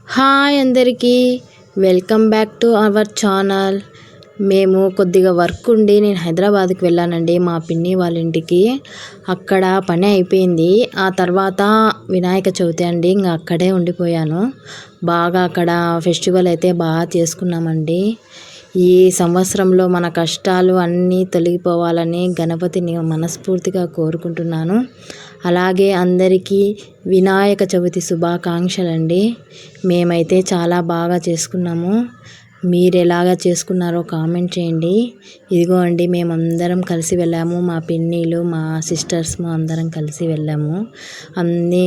Hi అందరికీ, welcome back to our channel. మేము కొద్దిగా వర్క్ ఉండి నేను హైదరాబాద్కి వెళ్ళానండి, మా పిన్ని వాళ్ళ ఇంటికి. అక్కడ పని అయిపోయింది. ఆ తర్వాత వినాయక చవితి అండి, ఇంకా అక్కడే ఉండిపోయాను. బాగా అక్కడ ఫెస్టివల్ అయితే బాగా చేసుకున్నామండి. ఈ సంవత్సరంలో మన కష్టాలు అన్నీ తొలగిపోవాలని గణపతిని మనస్ఫూర్తిగా కోరుకుంటున్నాను. అలాగే అందరికీ వినాయక చవితి శుభాకాంక్షలండి. మేమైతే చాలా బాగా చేసుకున్నాము. మీరు ఎలాగా చేసుకున్నారో కామెంట్ చేయండి. ఇదిగో అండి, మేమందరం కలిసి వెళ్ళాము. మా పిన్నిలు, మా సిస్టర్స్ అందరం కలిసి వెళ్ళాము. అన్నీ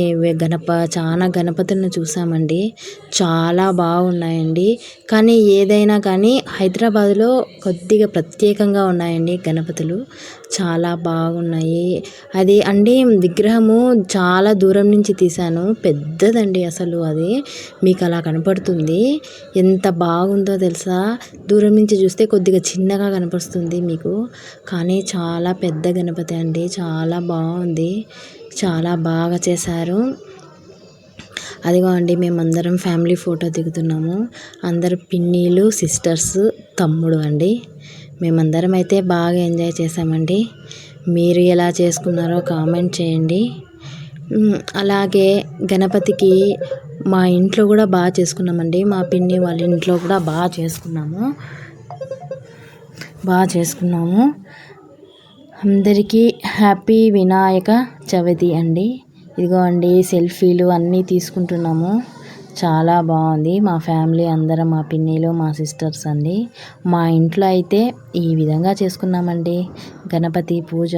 చాలా గణపతులను చూసామండి. చాలా బాగున్నాయండి. కానీ ఏదైనా కానీ హైదరాబాద్లో కొద్దిగా ప్రత్యేకంగా ఉన్నాయండి గణపతులు. చాలా బాగున్నాయి. అది అండి, విగ్రహము చాలా దూరం నుంచి తీశాను. పెద్దదండి అసలు. అది మీకు అలా కనపడుతుంది. ఎంత బాగుందో తెలుసా? దూరం నుంచి చూస్తే కొద్దిగా చిన్నగా కనపడుతుంది మీకు, కానీ చాలా పెద్ద గణపతి అండి. చాలా బాగుంది. చాలా బాగా చేశారు. అదిగో అండి, మేమందరం ఫ్యామిలీ ఫోటో దిగుతున్నాము. అందరు పిన్నిలు, సిస్టర్స్, తమ్ముడు అండి. మేమందరం అయితే బాగా ఎంజాయ్ చేసామండి. మీరు ఎలా చేసుకున్నారో కామెంట్ చేయండి. అలాగే గణపతికి మా ఇంట్లో కూడా బాగా చేసుకున్నామండి. మా పిన్ని వాళ్ళ ఇంట్లో కూడా బాగా చేసుకున్నాము. అందరికీ హ్యాపీ వినాయక చవితి అండి. ఇదిగో అండి, సెల్ఫీలు అన్నీ తీసుకుంటున్నాము. చాలా బాగుంది. మా ఫ్యామిలీ అందరం, మా పిన్నిలు, మా సిస్టర్స్ అండి. మా ఇంట్లో అయితే ఈ విధంగా చేసుకున్నామండి గణపతి పూజ.